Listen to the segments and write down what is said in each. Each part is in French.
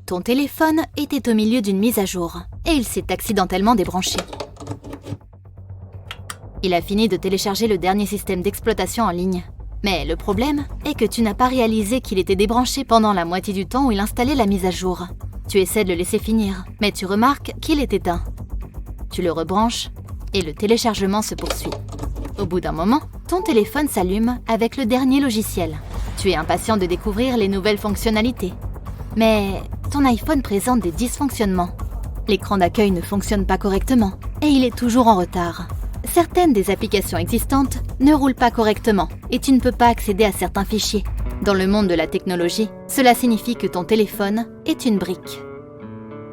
Ton téléphone était au milieu d'une mise à jour et il s'est accidentellement débranché. Il a fini de télécharger le dernier système d'exploitation en ligne. Mais le problème est que tu n'as pas réalisé qu'il était débranché pendant la moitié du temps où il installait la mise à jour. Tu essaies de le laisser finir, mais tu remarques qu'il est éteint. Tu le rebranches et le téléchargement se poursuit. Au bout d'un moment, ton téléphone s'allume avec le dernier logiciel. Tu es impatient de découvrir les nouvelles fonctionnalités. Mais ton iPhone présente des dysfonctionnements. L'écran d'accueil ne fonctionne pas correctement et il est toujours en retard. Certaines des applications existantes ne roulent pas correctement et tu ne peux pas accéder à certains fichiers. Dans le monde de la technologie, cela signifie que ton téléphone est une brique.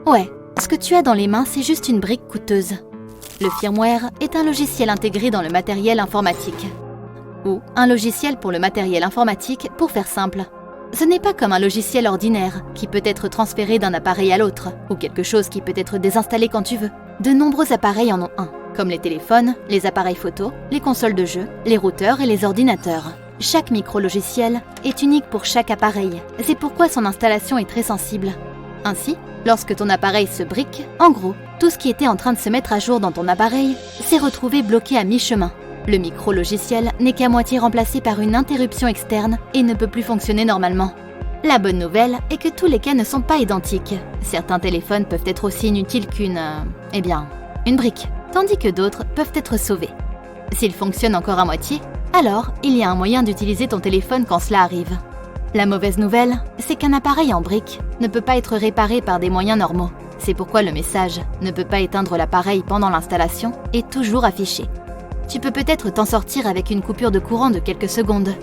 Ouais, ce que tu as dans les mains, c'est juste une brique coûteuse. Le firmware est un logiciel intégré dans le matériel informatique. Ou un logiciel pour le matériel informatique, pour faire simple. Ce n'est pas comme un logiciel ordinaire qui peut être transféré d'un appareil à l'autre ou quelque chose qui peut être désinstallé quand tu veux. De nombreux appareils en ont un, comme les téléphones, les appareils photo, les consoles de jeux, les routeurs et les ordinateurs. Chaque micro-logiciel est unique pour chaque appareil. C'est pourquoi son installation est très sensible. Ainsi, lorsque ton appareil se brique, en gros, tout ce qui était en train de se mettre à jour dans ton appareil s'est retrouvé bloqué à mi-chemin. Le micro-logiciel n'est qu'à moitié remplacé par une interruption externe et ne peut plus fonctionner normalement. La bonne nouvelle est que tous les cas ne sont pas identiques. Certains téléphones peuvent être aussi inutiles une brique, tandis que d'autres peuvent être sauvés. S'ils fonctionnent encore à moitié, alors il y a un moyen d'utiliser ton téléphone quand cela arrive. La mauvaise nouvelle, c'est qu'un appareil en brique ne peut pas être réparé par des moyens normaux. C'est pourquoi le message « Ne peut pas éteindre l'appareil pendant l'installation » est toujours affiché. Tu peux peut-être t'en sortir avec une coupure de courant de quelques secondes.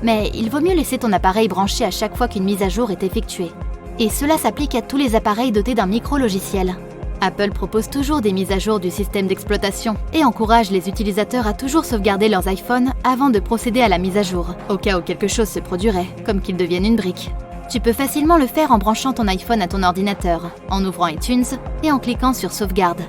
Mais il vaut mieux laisser ton appareil branché à chaque fois qu'une mise à jour est effectuée. Et cela s'applique à tous les appareils dotés d'un micro-logiciel. Apple propose toujours des mises à jour du système d'exploitation et encourage les utilisateurs à toujours sauvegarder leurs iPhones avant de procéder à la mise à jour, au cas où quelque chose se produirait, comme qu'ils deviennent une brique. Tu peux facilement le faire en branchant ton iPhone à ton ordinateur, en ouvrant iTunes et en cliquant sur Sauvegarde.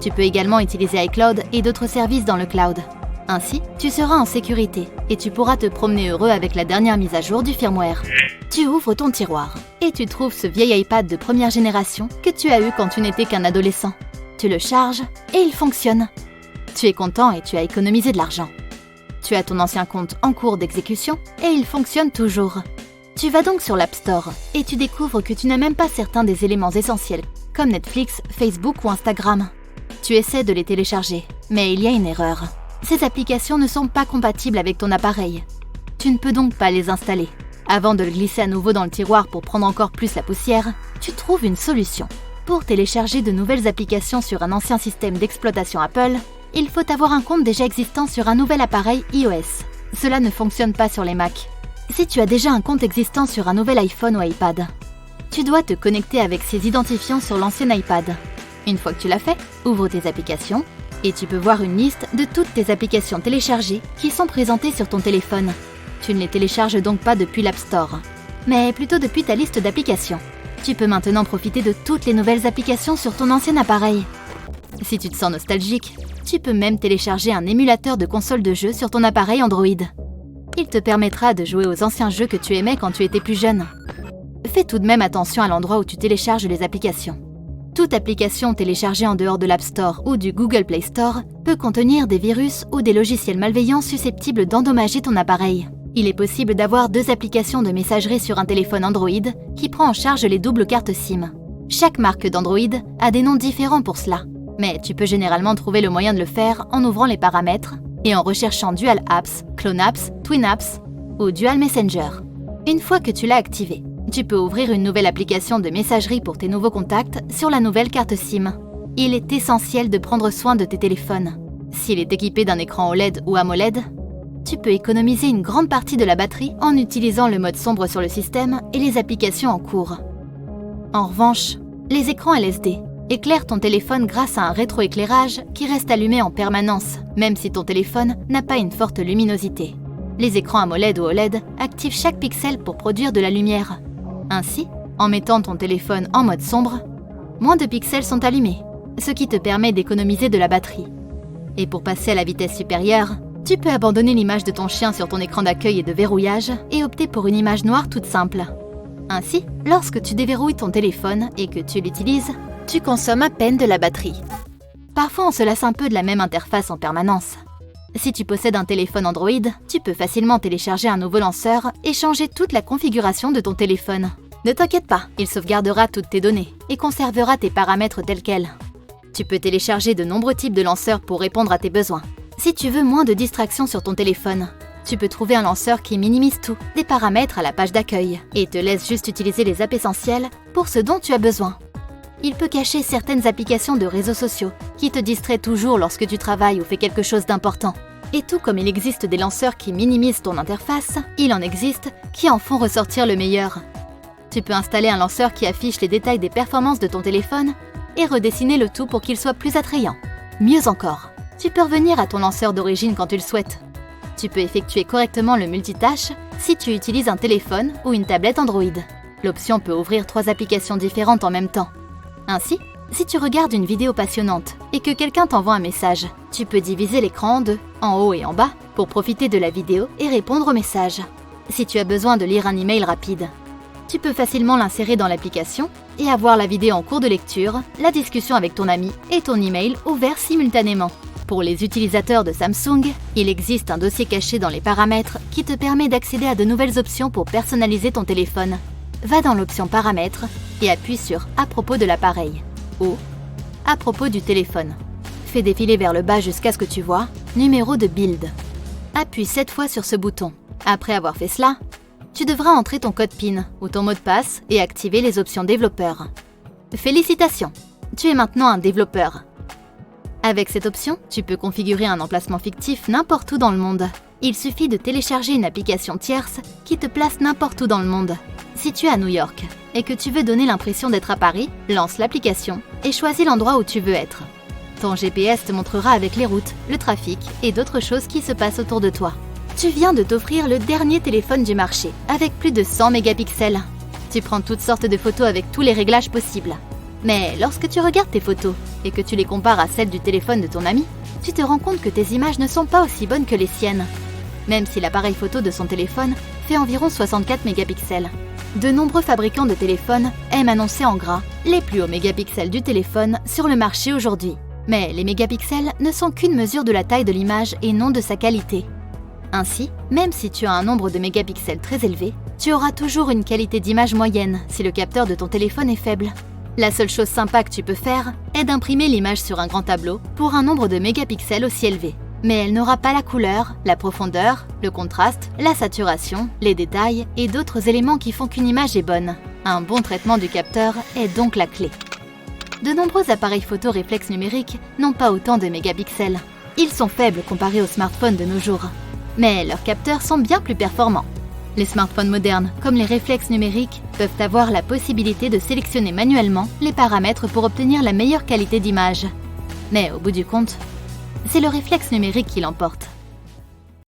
Tu peux également utiliser iCloud et d'autres services dans le cloud. Ainsi, tu seras en sécurité et tu pourras te promener heureux avec la dernière mise à jour du firmware. Tu ouvres ton tiroir et tu trouves ce vieil iPad de première génération que tu as eu quand tu n'étais qu'un adolescent. Tu le charges et il fonctionne. Tu es content et tu as économisé de l'argent. Tu as ton ancien compte en cours d'exécution et il fonctionne toujours. Tu vas donc sur l'App Store et tu découvres que tu n'as même pas certains des éléments essentiels, comme Netflix, Facebook ou Instagram. Tu essaies de les télécharger, mais il y a une erreur. Ces applications ne sont pas compatibles avec ton appareil. Tu ne peux donc pas les installer. Avant de le glisser à nouveau dans le tiroir pour prendre encore plus la poussière, tu trouves une solution. Pour télécharger de nouvelles applications sur un ancien système d'exploitation Apple, il faut avoir un compte déjà existant sur un nouvel appareil iOS. Cela ne fonctionne pas sur les Mac. Si tu as déjà un compte existant sur un nouvel iPhone ou iPad, tu dois te connecter avec ces identifiants sur l'ancien iPad. Une fois que tu l'as fait, ouvre tes applications et tu peux voir une liste de toutes tes applications téléchargées qui sont présentées sur ton téléphone. Tu ne les télécharges donc pas depuis l'App Store, mais plutôt depuis ta liste d'applications. Tu peux maintenant profiter de toutes les nouvelles applications sur ton ancien appareil. Si tu te sens nostalgique, tu peux même télécharger un émulateur de console de jeu sur ton appareil Android. Il te permettra de jouer aux anciens jeux que tu aimais quand tu étais plus jeune. Fais tout de même attention à l'endroit où tu télécharges les applications. Toute application téléchargée en dehors de l'App Store ou du Google Play Store peut contenir des virus ou des logiciels malveillants susceptibles d'endommager ton appareil. Il est possible d'avoir 2 applications de messagerie sur un téléphone Android qui prend en charge les doubles cartes SIM. Chaque marque d'Android a des noms différents pour cela, mais tu peux généralement trouver le moyen de le faire en ouvrant les paramètres et en recherchant Dual Apps, Clone Apps, Twin Apps ou Dual Messenger. Une fois que tu l'as activé, tu peux ouvrir une nouvelle application de messagerie pour tes nouveaux contacts sur la nouvelle carte SIM. Il est essentiel de prendre soin de tes téléphones. S'il est équipé d'un écran OLED ou AMOLED, tu peux économiser une grande partie de la batterie en utilisant le mode sombre sur le système et les applications en cours. En revanche, les écrans LSD éclairent ton téléphone grâce à un rétroéclairage qui reste allumé en permanence, même si ton téléphone n'a pas une forte luminosité. Les écrans AMOLED ou OLED activent chaque pixel pour produire de la lumière. Ainsi, en mettant ton téléphone en mode sombre, moins de pixels sont allumés, ce qui te permet d'économiser de la batterie. Et pour passer à la vitesse supérieure, tu peux abandonner l'image de ton chien sur ton écran d'accueil et de verrouillage et opter pour une image noire toute simple. Ainsi, lorsque tu déverrouilles ton téléphone et que tu l'utilises, tu consommes à peine de la batterie. Parfois, on se lasse un peu de la même interface en permanence. Si tu possèdes un téléphone Android, tu peux facilement télécharger un nouveau lanceur et changer toute la configuration de ton téléphone. Ne t'inquiète pas, il sauvegardera toutes tes données et conservera tes paramètres tels quels. Tu peux télécharger de nombreux types de lanceurs pour répondre à tes besoins. Si tu veux moins de distractions sur ton téléphone, tu peux trouver un lanceur qui minimise tout, des paramètres à la page d'accueil, et te laisse juste utiliser les apps essentielles pour ce dont tu as besoin. Il peut cacher certaines applications de réseaux sociaux qui te distraient toujours lorsque tu travailles ou fais quelque chose d'important. Et tout comme il existe des lanceurs qui minimisent ton interface, il en existe qui en font ressortir le meilleur. Tu peux installer un lanceur qui affiche les détails des performances de ton téléphone et redessiner le tout pour qu'il soit plus attrayant. Mieux encore, tu peux revenir à ton lanceur d'origine quand tu le souhaites. Tu peux effectuer correctement le multitâche si tu utilises un téléphone ou une tablette Android. L'option peut ouvrir 3 applications différentes en même temps. Ainsi, si tu regardes une vidéo passionnante et que quelqu'un t'envoie un message, tu peux diviser l'écran en deux, en haut et en bas, pour profiter de la vidéo et répondre au message. Si tu as besoin de lire un email rapide, tu peux facilement l'insérer dans l'application et avoir la vidéo en cours de lecture, la discussion avec ton ami et ton email ouverts simultanément. Pour les utilisateurs de Samsung, il existe un dossier caché dans les paramètres qui te permet d'accéder à de nouvelles options pour personnaliser ton téléphone. Va dans l'option paramètres et appuie sur « À propos de l'appareil » ou « À propos du téléphone ». Fais défiler vers le bas jusqu'à ce que tu vois « Numéro de build ». Appuie 7 fois sur ce bouton. Après avoir fait cela, tu devras entrer ton code PIN ou ton mot de passe et activer les options développeur. Félicitations, tu es maintenant un développeur. Avec cette option, tu peux configurer un emplacement fictif n'importe où dans le monde. Il suffit de télécharger une application tierce qui te place n'importe où dans le monde. Si tu es à New York et que tu veux donner l'impression d'être à Paris, lance l'application et choisis l'endroit où tu veux être. Ton GPS te montrera avec les routes, le trafic et d'autres choses qui se passent autour de toi. Tu viens de t'offrir le dernier téléphone du marché, avec plus de 100 mégapixels. Tu prends toutes sortes de photos avec tous les réglages possibles. Mais lorsque tu regardes tes photos et que tu les compares à celles du téléphone de ton ami, tu te rends compte que tes images ne sont pas aussi bonnes que les siennes. Même si l'appareil photo de son téléphone fait environ 64 mégapixels. De nombreux fabricants de téléphones aiment annoncer en gras les plus hauts mégapixels du téléphone sur le marché aujourd'hui. Mais les mégapixels ne sont qu'une mesure de la taille de l'image et non de sa qualité. Ainsi, même si tu as un nombre de mégapixels très élevé, tu auras toujours une qualité d'image moyenne si le capteur de ton téléphone est faible. La seule chose sympa que tu peux faire est d'imprimer l'image sur un grand tableau pour un nombre de mégapixels aussi élevé. Mais elle n'aura pas la couleur, la profondeur, le contraste, la saturation, les détails et d'autres éléments qui font qu'une image est bonne. Un bon traitement du capteur est donc la clé. De nombreux appareils photo réflexes numériques n'ont pas autant de mégapixels. Ils sont faibles comparés aux smartphones de nos jours. Mais leurs capteurs sont bien plus performants. Les smartphones modernes, comme les réflexes numériques, peuvent avoir la possibilité de sélectionner manuellement les paramètres pour obtenir la meilleure qualité d'image. Mais au bout du compte, c'est le réflexe numérique qui l'emporte.